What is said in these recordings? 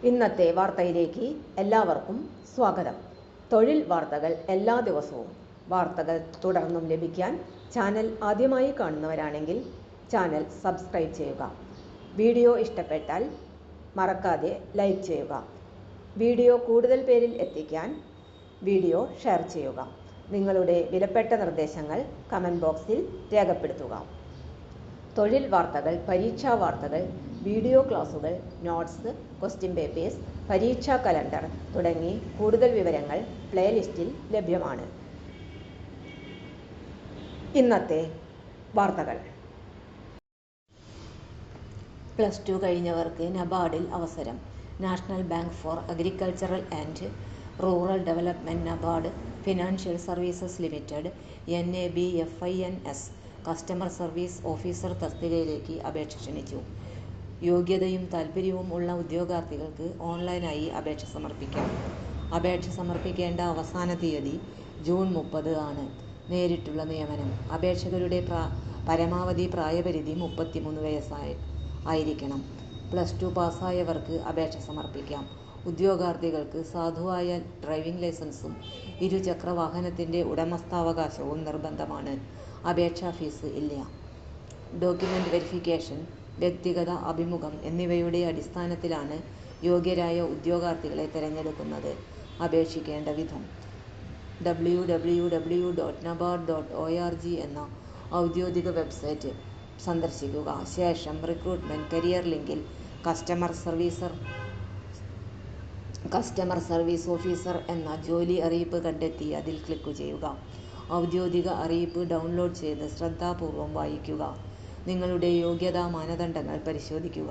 ഇന്നത്തെ വാർത്തയിലേക്ക് എല്ലാവർക്കും സ്വാഗതം. തൊഴിൽ വാർത്തകൾ എല്ലാ ദിവസവും വാർത്തകൾ തുടർന്നും ലഭിക്കാൻ ചാനൽ ആദ്യമായി കാണുന്നവരാണെങ്കിൽ ചാനൽ സബ്സ്ക്രൈബ് ചെയ്യുക. വീഡിയോ ഇഷ്ടപ്പെട്ടാൽ മറക്കാതെ ലൈക്ക് ചെയ്യുക. വീഡിയോ കൂടുതൽ പേരിൽ എത്തിക്കാൻ വീഡിയോ ഷെയർ ചെയ്യുക. നിങ്ങളുടെ വിലപ്പെട്ട നിർദ്ദേശങ്ങൾ കമൻറ്റ് ബോക്സിൽ രേഖപ്പെടുത്തുക. തൊഴിൽ വാർത്തകൾ, പരീക്ഷാ വാർത്തകൾ, വീഡിയോ ക്ലാസുകൾ, നോട്ട്സ്, ക്വസ്റ്റ്യൻ പേപ്പേഴ്സ്, പരീക്ഷാ കലണ്ടർ തുടങ്ങി കൂടുതൽ വിവരങ്ങൾ പ്ലേലിസ്റ്റിൽ ലഭ്യമാണ്. ഇന്നത്തെ വാർത്തകൾ. +2 കഴിഞ്ഞവർക്ക് നബാർഡിൽ അവസരം. National bank for agricultural and rural development NABARD financial services limited NABFINS customer service officer തസ്തികയിലേക്ക് അപേക്ഷ ക്ഷണിച്ചു. യോഗ്യതയും താൽപ്പര്യവും ഉള്ള ഉദ്യോഗാർത്ഥികൾക്ക് ഓൺലൈനായി അപേക്ഷ സമർപ്പിക്കാം. അപേക്ഷ സമർപ്പിക്കേണ്ട അവസാന തീയതി ജൂൺ 30 ആണ്. നേരിട്ടുള്ള നിയമനം. അപേക്ഷകരുടെ പരമാവധി പ്രായപരിധി 33 വയസ്സായിരിക്കണം. +2 പാസ്സായവർക്ക് അപേക്ഷ സമർപ്പിക്കാം. ഉദ്യോഗാർത്ഥികൾക്ക് സാധുവായ ഡ്രൈവിംഗ് ലൈസൻസും ഇരുചക്ര വാഹനത്തിൻ്റെ ഉടമസ്ഥാവകാശവും നിർബന്ധമാണ്. അപേക്ഷാ ഫീസ് ഇല്ല. ഡോക്യുമെന്റ് വെരിഫിക്കേഷൻ, വ്യക്തിഗത അഭിമുഖം എന്നിവയുടെ അടിസ്ഥാനത്തിലാണ് യോഗ്യരായ ഉദ്യോഗാർത്ഥികളെ തിരഞ്ഞെടുക്കുന്നത്. അപേക്ഷിക്കേണ്ട വിധം: www.nabard.org എന്ന ഔദ്യോഗിക വെബ്സൈറ്റ് സന്ദർശിക്കുക. ശേഷം റിക്രൂട്ട്മെന്റ് കരിയർ ലിങ്കിൽ കസ്റ്റമർ സർവീസ് ഓഫീസർ എന്ന ജോലി അറിയിപ്പ് കണ്ടെത്തി അതിൽ ക്ലിക്ക് ചെയ്യുക. ഔദ്യോഗിക അറിയിപ്പ് ഡൗൺലോഡ് ചെയ്ത് ശ്രദ്ധാപൂർവം വായിക്കുക. നിങ്ങളുടെ യോഗ്യതാ മാനദണ്ഡങ്ങൾ പരിശോധിക്കുക.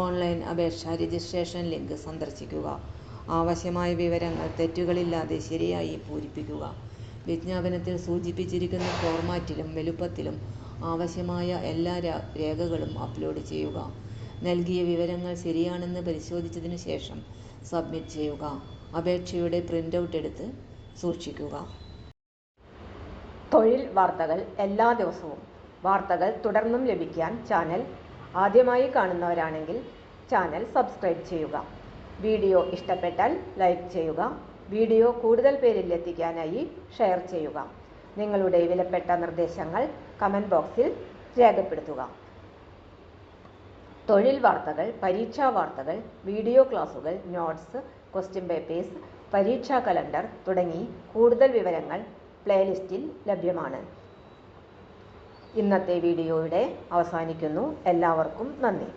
ഓൺലൈൻ അപേക്ഷ രജിസ്ട്രേഷൻ ലിങ്ക് സന്ദർശിക്കുക. ആവശ്യമായ വിവരങ്ങൾ തെറ്റുകളില്ലാതെ ശരിയായി പൂരിപ്പിക്കുക. വിജ്ഞാപനത്തിൽ സൂചിപ്പിച്ചിരിക്കുന്ന ഫോർമാറ്റിലും വലുപ്പത്തിലും ആവശ്യമായ എല്ലാ രേഖകളും അപ്ലോഡ് ചെയ്യുക. നൽകിയ വിവരങ്ങൾ ശരിയാണെന്ന് പരിശോധിച്ചതിനു ശേഷം സബ്മിറ്റ് ചെയ്യുക. അപേക്ഷയുടെ പ്രിൻ്റ് ഔട്ട് എടുത്ത് സൂക്ഷിക്കുക. തൊഴിൽ വാർത്തകൾ എല്ലാ ദിവസവും വാർത്തകൾ തുടർന്നും ലഭിക്കാൻ ചാനൽ ആദ്യമായി കാണുന്നവരാണെങ്കിൽ ചാനൽ സബ്സ്ക്രൈബ് ചെയ്യുക. വീഡിയോ ഇഷ്ടപ്പെട്ടാൽ ലൈക്ക് ചെയ്യുക. വീഡിയോ കൂടുതൽ പേരിൽ എത്തിക്കാനായി ഷെയർ ചെയ്യുക. നിങ്ങളുടെ വിലപ്പെട്ട നിർദ്ദേശങ്ങൾ കമൻറ്റ് ബോക്സിൽ രേഖപ്പെടുത്തുക. തൊഴിൽ വാർത്തകൾ, പരീക്ഷാ വാർത്തകൾ, വീഡിയോ ക്ലാസുകൾ, നോട്ട്സ്, ക്വസ്റ്റ്യൻ പേപ്പേഴ്സ്, പരീക്ഷാ കലണ്ടർ തുടങ്ങി കൂടുതൽ വിവരങ്ങൾ പ്ലേലിസ്റ്റിൽ ലഭ്യമാണ്. ഇന്നത്തെ വീഡിയോയുടെ അവസാനിക്കുന്നു. എല്ലാവർക്കും നന്ദി.